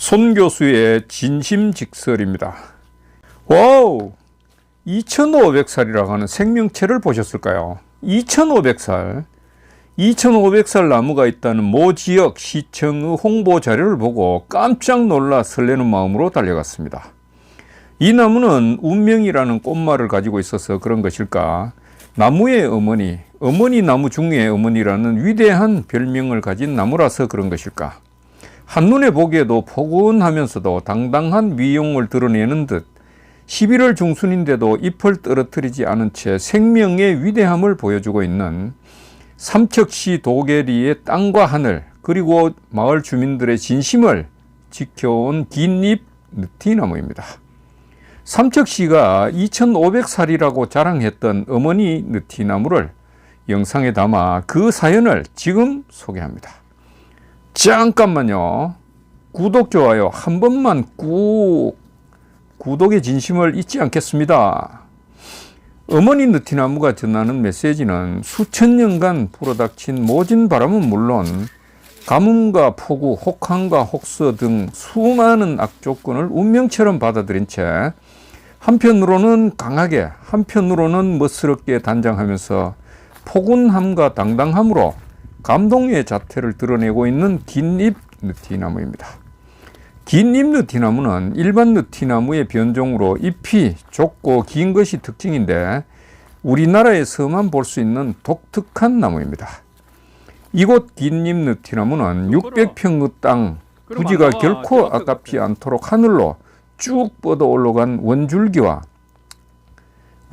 손 교수의 진심직설입니다. 와우! 2500살이라고 하는 생명체를 보셨을까요? 2500살. 2500살 나무가 있다는 모 지역 시청의 홍보 자료를 보고 깜짝 놀라 설레는 마음으로 달려갔습니다. 이 나무는 운명이라는 꽃말을 가지고 있어서 그런 것일까? 나무의 어머니, 어머니 나무 중의 어머니라는 위대한 별명을 가진 나무라서 그런 것일까? 한눈에 보기에도 포근하면서도 당당한 미용을 드러내는 듯 11월 중순인데도 잎을 떨어뜨리지 않은 채 생명의 위대함을 보여주고 있는 삼척시 도계리의 땅과 하늘, 그리고 마을 주민들의 진심을 지켜온 긴잎 느티나무입니다. 삼척시가 2500살이라고 자랑했던 어머니 느티나무를 영상에 담아 그 사연을 지금 소개합니다. 잠깐만요. 구독, 좋아요 한 번만 꾹. 구독의 진심을 잊지 않겠습니다. 어머니 느티나무가 전하는 메시지는 수천 년간 불어닥친 모진 바람은 물론 가뭄과 폭우, 혹한과 혹서 등 수많은 악조건을 운명처럼 받아들인 채 한편으로는 강하게, 한편으로는 멋스럽게 단장하면서 포근함과 당당함으로 감동의 자태를 드러내고 있는 긴잎 느티나무입니다. 긴잎 느티나무는 일반 느티나무의 변종으로 잎이 좁고 긴 것이 특징인데 우리나라에서만 볼 수 있는 독특한 나무입니다. 이곳 긴잎 느티나무는 600평의 땅, 부지가 결코 아깝지 않도록 하늘로 쭉 뻗어 올라간 원줄기와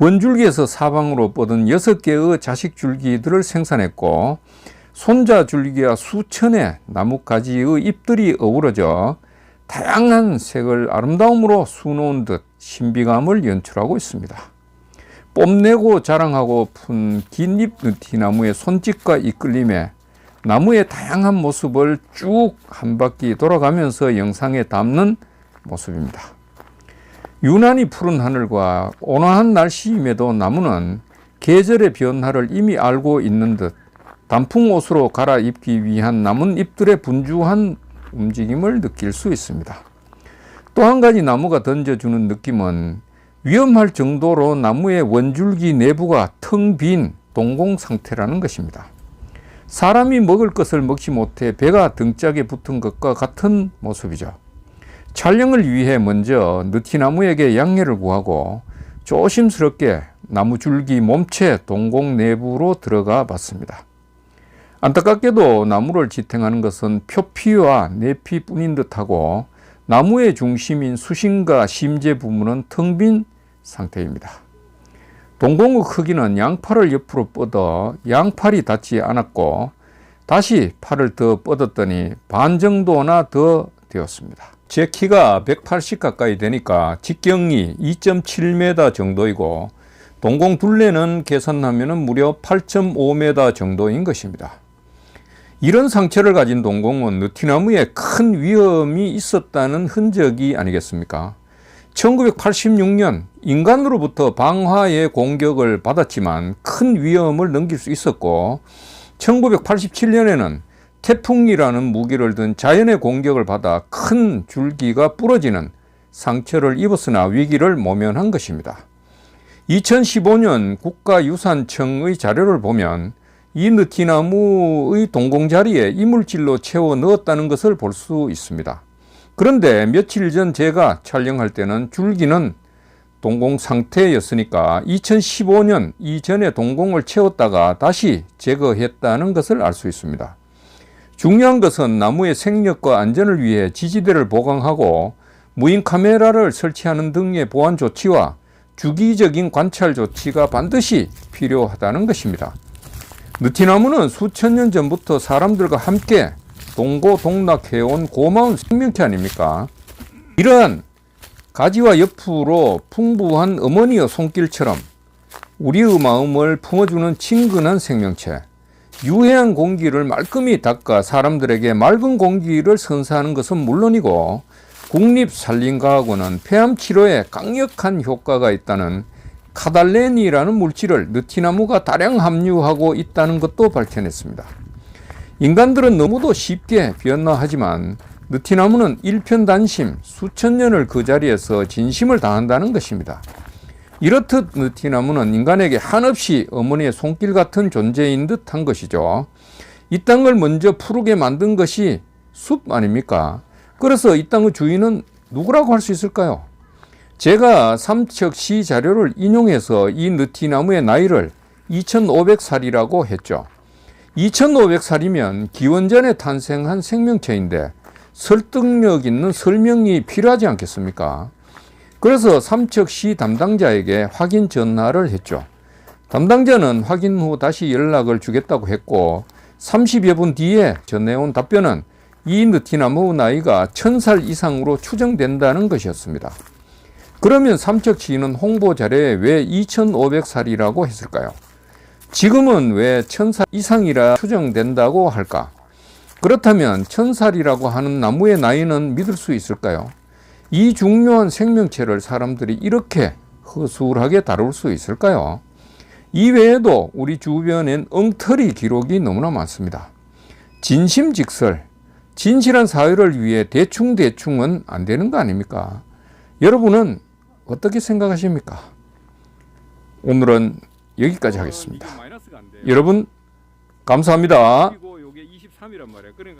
원줄기에서 사방으로 뻗은 6개의 자식줄기들을 생산했고, 손자 줄기와 수천의 나뭇가지의 잎들이 어우러져 다양한 색을 아름다움으로 수놓은 듯 신비감을 연출하고 있습니다. 뽐내고 자랑하고 푼 긴잎 느티나무의 손짓과 이끌림에 나무의 다양한 모습을 쭉 한 바퀴 돌아가면서 영상에 담는 모습입니다. 유난히 푸른 하늘과 온화한 날씨임에도 나무는 계절의 변화를 이미 알고 있는 듯 단풍 옷으로 갈아입기 위한 남은 잎들의 분주한 움직임을 느낄 수 있습니다. 또 한 가지 나무가 던져주는 느낌은 위험할 정도로 나무의 원줄기 내부가 텅 빈 동공 상태라는 것입니다. 사람이 먹을 것을 먹지 못해 배가 등짝에 붙은 것과 같은 모습이죠. 촬영을 위해 먼저 느티나무에게 양해를 구하고 조심스럽게 나무 줄기 몸체 동공 내부로 들어가 봤습니다. 안타깝게도 나무를 지탱하는 것은 표피와 내피뿐인 듯하고 나무의 중심인 수심과 심재 부분은 텅 빈 상태입니다. 동공의 크기는 양팔을 옆으로 뻗어 양팔이 닿지 않았고 다시 팔을 더 뻗었더니 반 정도나 더 되었습니다. 제 키가 180 가까이 되니까 직경이 2.7m 정도이고 동공 둘레는 계산하면 무려 8.5m 정도인 것입니다. 이런 상처를 가진 동공은 느티나무에 큰 위험이 있었다는 흔적이 아니겠습니까? 1986년 인간으로부터 방화의 공격을 받았지만 큰 위험을 넘길 수 있었고, 1987년에는 태풍이라는 무기를 든 자연의 공격을 받아 큰 줄기가 부러지는 상처를 입었으나 위기를 모면한 것입니다. 2015년 국가유산청의 자료를 보면 이 느티나무의 동공 자리에 이물질로 채워 넣었다는 것을 볼 수 있습니다. 그런데 며칠 전 제가 촬영할 때는 줄기는 동공 상태였으니까 2015년 이전에 동공을 채웠다가 다시 제거했다는 것을 알 수 있습니다. 중요한 것은 나무의 생력과 안전을 위해 지지대를 보강하고 무인 카메라를 설치하는 등의 보안 조치와 주기적인 관찰 조치가 반드시 필요하다는 것입니다. 느티나무는 수천 년 전부터 사람들과 함께 동고동락해온 고마운 생명체 아닙니까? 이러한 가지와 옆으로 풍부한 어머니의 손길처럼 우리의 마음을 품어주는 친근한 생명체, 유해한 공기를 말끔히 닦아 사람들에게 맑은 공기를 선사하는 것은 물론이고 국립산림과학원은 폐암 치료에 강력한 효과가 있다는 카달렌이라는 물질을 느티나무가 다량 함유하고 있다는 것도 밝혀냈습니다. 인간들은 너무도 쉽게 변화하지만 느티나무는 일편단심 수천 년을 그 자리에서 진심을 다한다는 것입니다. 이렇듯 느티나무는 인간에게 한없이 어머니의 손길 같은 존재인 듯한 것이죠. 이 땅을 먼저 푸르게 만든 것이 숲 아닙니까? 그래서 이 땅의 주인은 누구라고 할 수 있을까요? 제가 삼척시 자료를 인용해서 이 느티나무의 나이를 2500살이라고 했죠. 2500살이면 기원전에 탄생한 생명체인데 설득력 있는 설명이 필요하지 않겠습니까? 그래서 삼척시 담당자에게 확인 전화를 했죠. 담당자는 확인 후 다시 연락을 주겠다고 했고 30여 분 뒤에 전해온 답변은 이 느티나무 나이가 1000살 이상으로 추정된다는 것이었습니다. 그러면 삼척시는 홍보 자료에 왜 2500살이라고 했을까요? 지금은 왜 1000살 이상이라 추정된다고 할까? 그렇다면 1000살이라고 하는 나무의 나이는 믿을 수 있을까요? 이 중요한 생명체를 사람들이 이렇게 허술하게 다룰 수 있을까요? 이외에도 우리 주변엔 엉터리 기록이 너무나 많습니다. 진심직설, 진실한 사회를 위해 대충대충은 안 되는 거 아닙니까? 여러분은 어떻게 생각하십니까? 오늘은 여기까지 하겠습니다. 여러분 감사합니다.